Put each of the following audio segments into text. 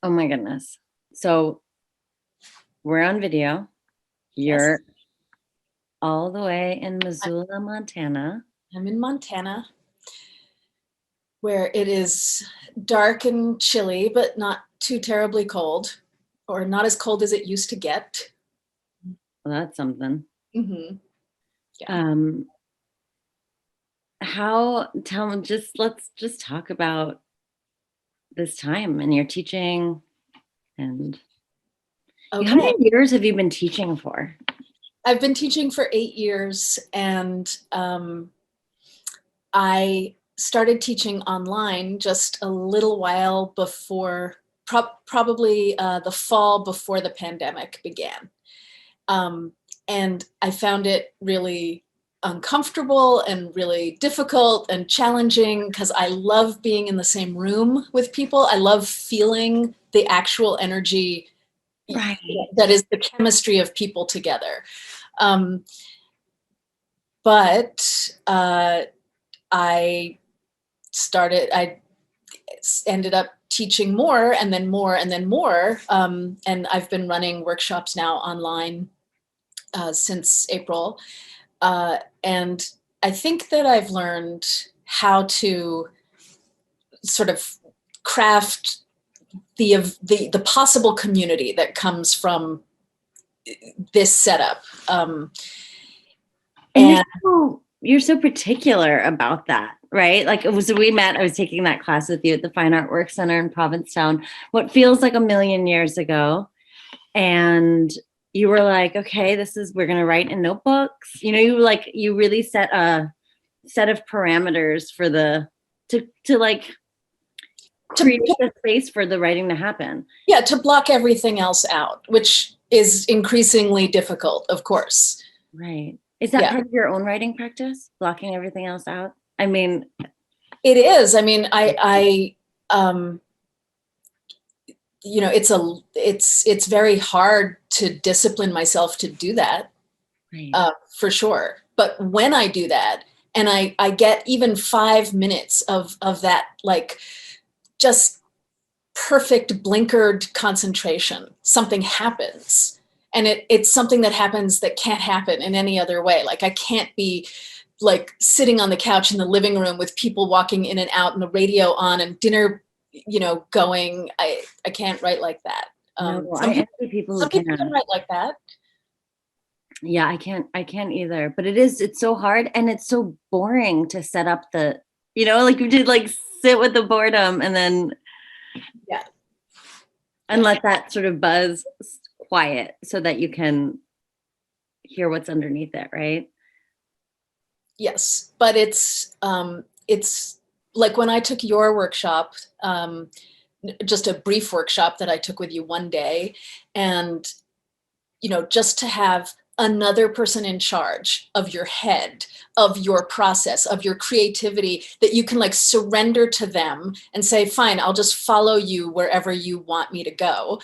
Oh my goodness. So we're on video. Yes, You're all the way in Missoula, Montana. I'm in Montana, where it is dark and chilly, but not too terribly cold, or not as cold as it used to get. Well, that's something. Hmm. Yeah. Um, tell me, let's just talk about this time and your teaching and how Okay. many years have you been teaching for? I've been teaching for 8 years, and I started teaching online just a little while before, probably the fall before the pandemic began. Um, and I found it really uncomfortable and really difficult and challenging because I love being in the same room with people. I love feeling the actual energy Right. that is the chemistry of people together. Um, but I I ended up teaching more and then more and then more. And I've been running workshops now online since April. And I think that I've learned how to sort of craft the possible community that comes from this setup. And And you're so particular about that, right? Like we met, I was taking that class with you at the Fine Art Work Center in Provincetown, what feels like a million years ago. And you were like, okay, we're going to write in notebooks. You really set a set of parameters for to like create the space for the writing to happen. Yeah, to block everything else out, which is increasingly difficult, of course. Right. Is that part of your own writing practice, blocking everything else out? I mean, it is. I mean, it's very hard to discipline myself to do that, right. for sure. But when I do that, and I get even 5 minutes of that, like, just perfect blinkered concentration, something happens. And it's something that happens that can't happen in any other way. Like, I can't be like sitting on the couch in the living room with people walking in and out and the radio on and dinner, going. I can't write like that. No, Some I people, envy people who some people can can. write like that. Yeah, I can't either. But it's so hard and it's so boring to set up like you did, like sit with the boredom and then Yeah. and let that sort of buzz quiet so that you can hear what's underneath it, right? Yes, but it's like when I took your workshop, just a brief workshop that I took with you one day, and just to have another person in charge of your head, of your process, of your creativity, that you can like surrender to them and say, fine, I'll just follow you wherever you want me to go.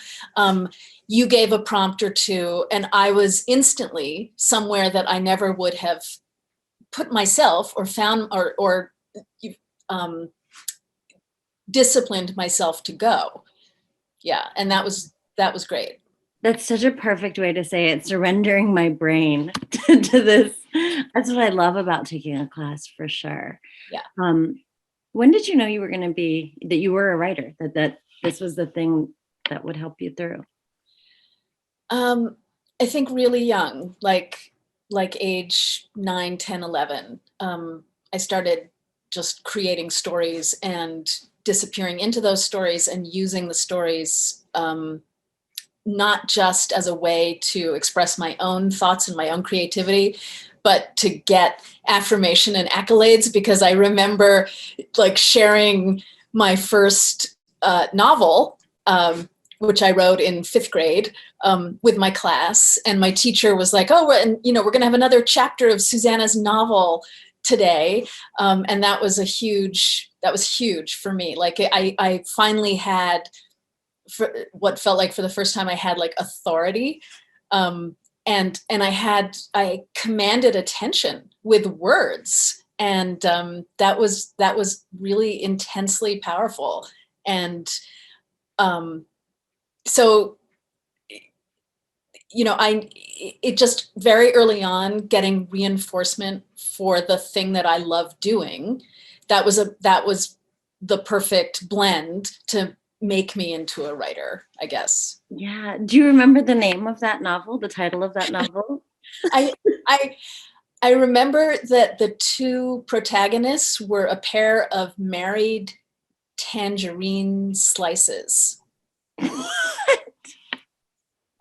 You gave a prompt or two, and I was instantly somewhere that I never would have put myself or found or um, disciplined myself to go. Yeah, and that was great. That's such a perfect way to say it, surrendering my brain to this. That's what I love about taking a class, for sure. Yeah. When did you know you were going to be, that you were a writer, that this was the thing that would help you through? I think really young, like age 9, 10, 11. I started just creating stories and disappearing into those stories and using the stories, not just as a way to express my own thoughts and my own creativity, but to get affirmation and accolades, because I remember like sharing my first novel, which I wrote in 5th grade, with my class, and my teacher was like, "Oh, and we're going to have another chapter of Susanna's novel today," and that was huge for me. Like, I finally had, for what felt like for the first time, I had like authority, and I commanded attention with words, and that was really intensely powerful. And so, it just very early on, getting reinforcement for the thing that I love doing, that was the perfect blend to make me into a writer, I guess. Yeah. Do you remember the name of that novel, the title of that novel? I, I, I remember that the two protagonists were a pair of married tangerine slices.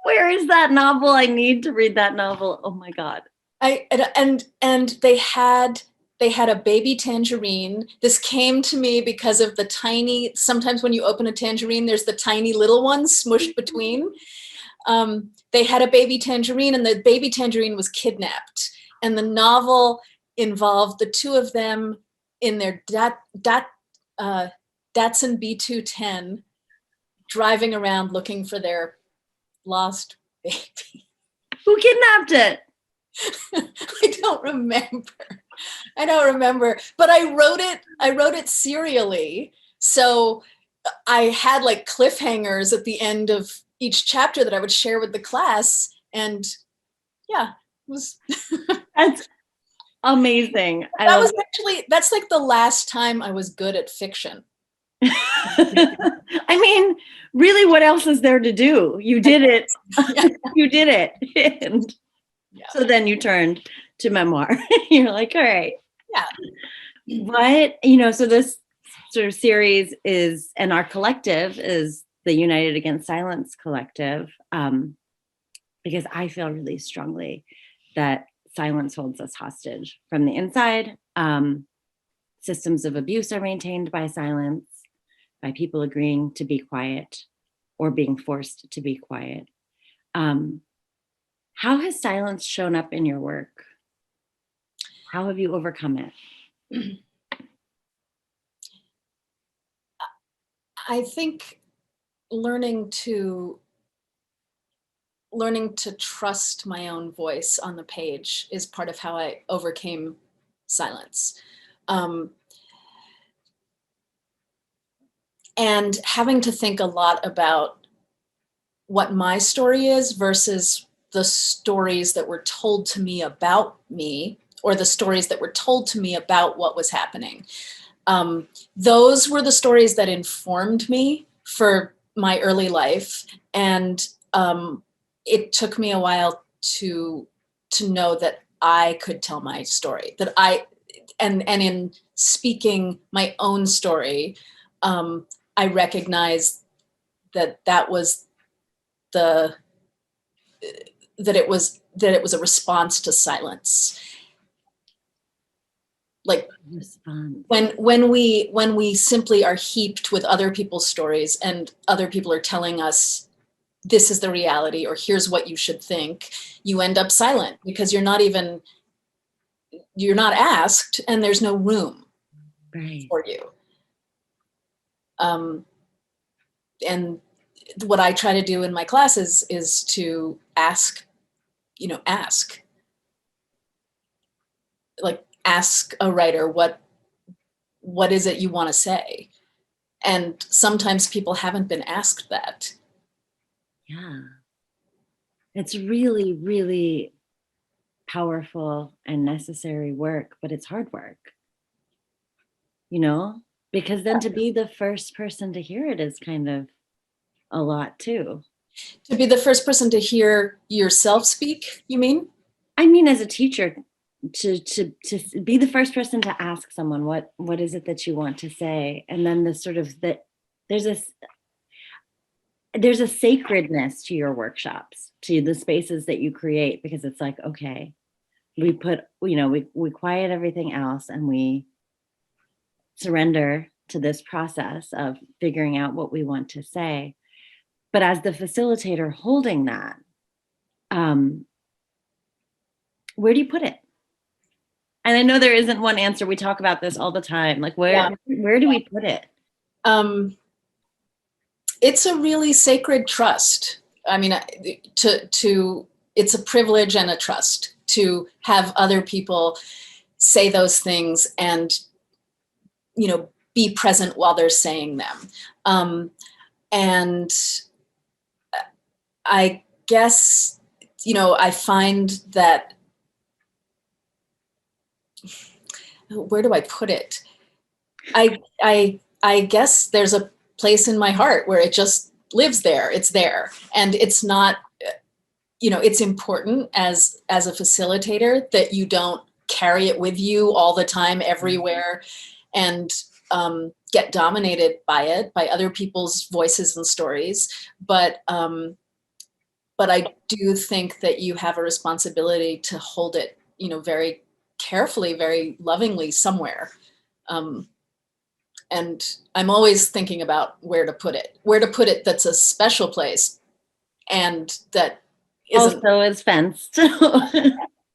Where is that novel? I need to read that novel. Oh my God. And they had a baby tangerine. This came to me because of the tiny, sometimes when you open a tangerine, there's the tiny little ones smushed between. They had a baby tangerine, and the baby tangerine was kidnapped. And the novel involved the two of them in their Datsun B210, driving around looking for their lost baby. Who kidnapped it? I don't remember, but I wrote it serially. So I had like cliffhangers at the end of each chapter that I would share with the class. And yeah, it was. That's amazing. That's like the last time I was good at fiction. I mean, really, what else is there to do? You did it. You did it. And so then you turned to memoir. You're like, all right. Yeah. What, so this sort of series is, and our collective is the United Against Silence collective, because I feel really strongly that silence holds us hostage from the inside. Systems of abuse are maintained by silence, by people agreeing to be quiet or being forced to be quiet. How has silence shown up in your work? How have you overcome it? I think learning to trust my own voice on the page is part of how I overcame silence. And having to think a lot about what my story is versus the stories that were told to me about me, or the stories that were told to me about what was happening. Those were the stories that informed me for my early life. And it took me a while to know that I could tell my story, and in speaking my own story, I recognized that it was a response to silence. Like when we simply are heaped with other people's stories, and other people are telling us this is the reality, or here's what you should think, you end up silent because you're not asked, and there's no room for you. And what I try to do in my classes is to ask a writer, what is it you want to say? And sometimes people haven't been asked that. Yeah. It's really, really powerful and necessary work, but it's hard work, because then to be the first person to hear it is kind of a lot too. To be the first person to hear yourself speak, you mean? I mean, as a teacher, to be the first person to ask someone, what is it that you want to say? And then there's a sacredness to your workshops, to the spaces that you create, because it's like, okay, we quiet everything else and we surrender to this process of figuring out what we want to say. But as the facilitator holding that, where do you put it? And I know there isn't one answer. We talk about this all the time. Like, where do we put it? It's a really sacred trust. I mean, it's a privilege and a trust to have other people say those things and, be present while they're saying them. And I guess, I find that, where do I put it? I guess there's a place in my heart where it just lives there. It's there. And it's not, it's important as a facilitator that you don't carry it with you all the time, everywhere, and get dominated by it, by other people's voices and stories. But I do think that you have a responsibility to hold it, very carefully, very lovingly somewhere. And I'm always thinking about where to put it that's a special place and that isn't. Also is fenced.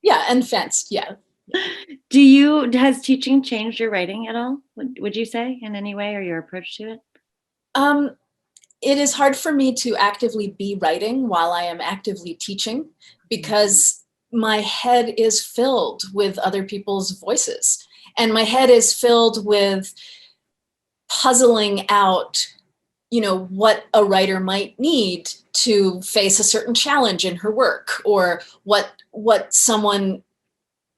Yeah, and fenced, yeah. Has teaching changed your writing at all? Would you say in any way, or your approach to it? It is hard for me to actively be writing while I am actively teaching, because my head is filled with other people's voices, and my head is filled with puzzling out, what a writer might need to face a certain challenge in her work, or what someone,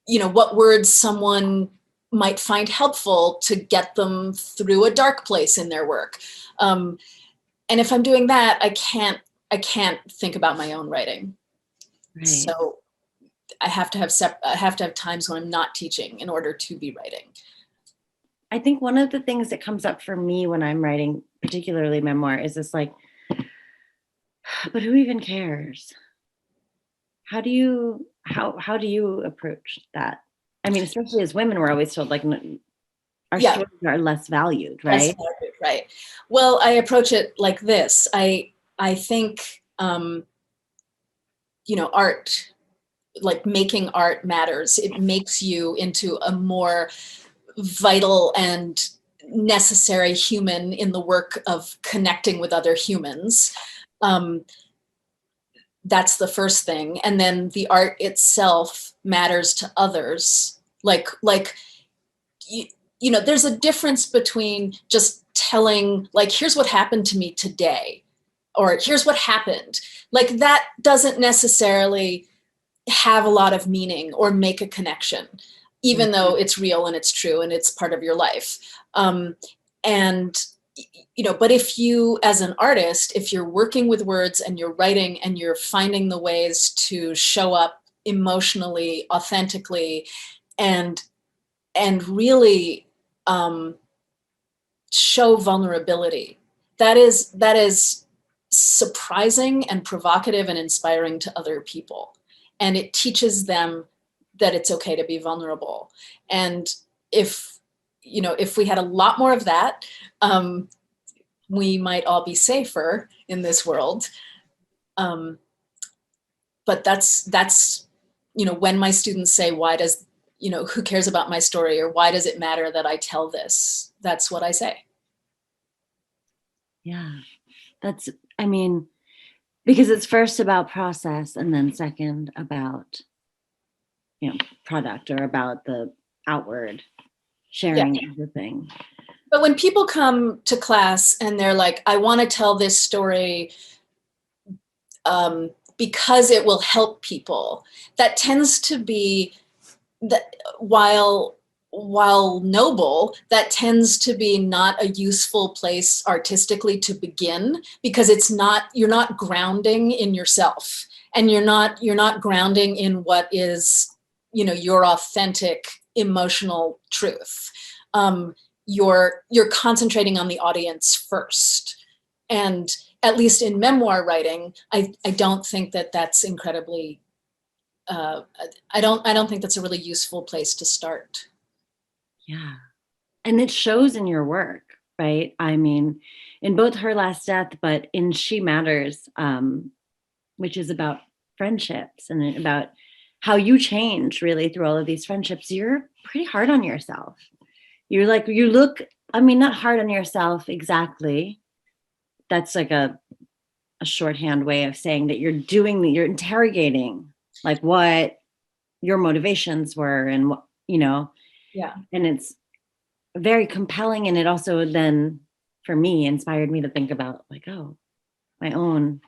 what words someone might find helpful to get them through a dark place in their work. And if I'm doing that, I can't think about my own writing. Right. So I have to have times when I'm not teaching in order to be writing. I think one of the things that comes up for me when I'm writing, particularly memoir, is this like, but who even cares? How do you approach that? I mean, especially as women, we're always told like our stories are less valued, right? Less valued, right. Well, I approach it like this. I think, art, like making art matters. It makes you into a more vital and necessary human in the work of connecting with other humans. That's the first thing. And then the art itself matters to others. Like, there's a difference between just telling, like, here's what happened to me today, or here's what happened. Like, that doesn't necessarily have a lot of meaning or make a connection, even though it's real and it's true and it's part of your life. But if you, as an artist, if you're working with words and you're writing and you're finding the ways to show up emotionally, authentically, and really show vulnerability, that is surprising and provocative and inspiring to other people. And it teaches them that it's okay to be vulnerable. And if we had a lot more of that, we might all be safer in this world. But that's when my students say, why does, who cares about my story, or why does it matter that I tell this? That's what I say. Yeah, because it's first about process and then second about, product, or about the outward sharing of the thing. But when people come to class and they're like, I want to tell this story because it will help people, that tends to be, that while noble, that tends to be not a useful place artistically to begin, because you're not grounding in yourself, and you're not grounding in what is, your authentic emotional truth. You're concentrating on the audience first. And at least in memoir writing, I don't think that that's incredibly, I don't think that's a really useful place to start. Yeah. And it shows in your work, right? I mean, in both Her Last Death, but in She Matters, which is about friendships and about how you change really through all of these friendships, you're pretty hard on yourself. Not hard on yourself exactly. That's like a shorthand way of saying that you're interrogating like what your motivations were, and what, Yeah. And it's very compelling. And it also then, for me, inspired me to think about like, oh, my own,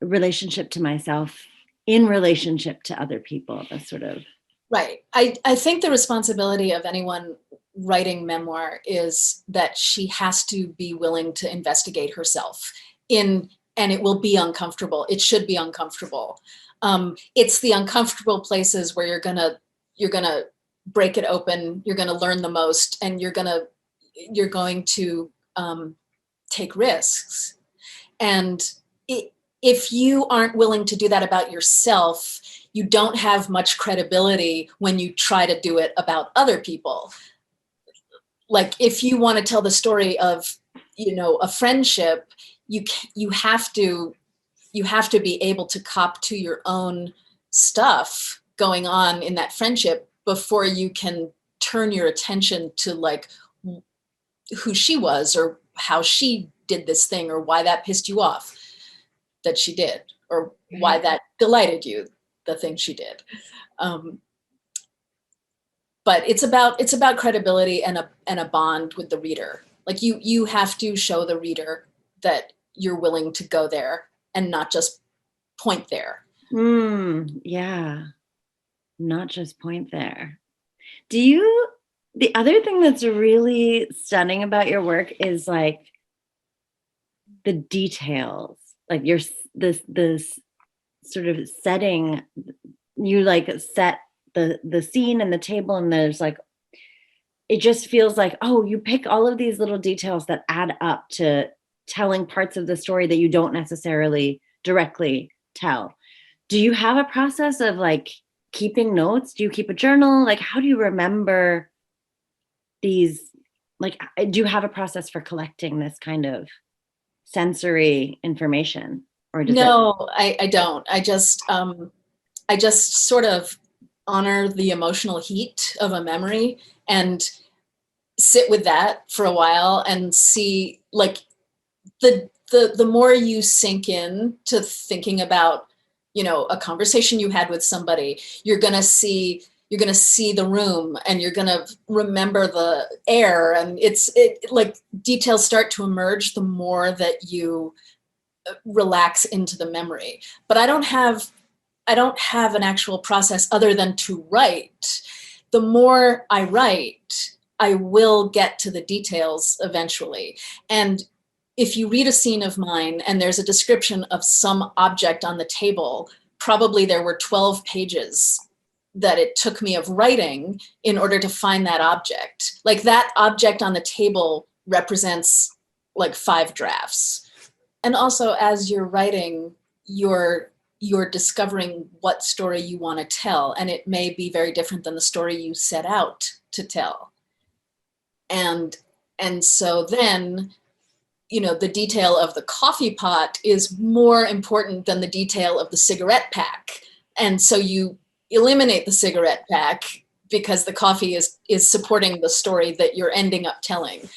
relationship to myself in relationship to other people. That's sort of right. I think the responsibility of anyone writing memoir is that she has to be willing to investigate herself in, and it will be uncomfortable. It should be uncomfortable. It's the uncomfortable places where you're gonna break it open. You're gonna learn the most, and you're going to take risks. And if you aren't willing to do that about yourself, you don't have much credibility when you try to do it about other people. Like if you want to tell the story of, a friendship, you have to be able to cop to your own stuff going on in that friendship before you can turn your attention to like who she was or how she did this thing or why that pissed you off that she did, or why that delighted you, the thing she did. But it's about credibility and a bond with the reader. Like you have to show the reader that you're willing to go there and not just point there. Yeah, not just point there. The other thing that's really stunning about your work is like the details, like this sort of setting. You like set the scene and the table, and there's like, it just feels like, oh, you pick all of these little details that add up to telling parts of the story that you don't necessarily directly tell. Do you have a process of like keeping notes? Do you keep a journal? Like, how do you remember these? Like, do you have a process for collecting this kind of sensory information? Or does No, I don't. I just sort of honor the emotional heat of a memory and sit with that for a while and see, like, the more you sink in to thinking about, a conversation you had with somebody, you're going to see the room, and you're going to remember the air, and it like details start to emerge the more that you relax into the memory. But I don't have an actual process other than to write. The more I write, I will get to the details eventually. And if you read a scene of mine and there's a description of some object on the table, probably there were 12 pages that it took me of writing in order to find that object. Like that object on the table represents like 5 drafts. And also as you're writing, you're discovering what story you want to tell, and it may be very different than the story you set out to tell. And so then, the detail of the coffee pot is more important than the detail of the cigarette pack. And so you eliminate the cigarette pack because the coffee is supporting the story that you're ending up telling.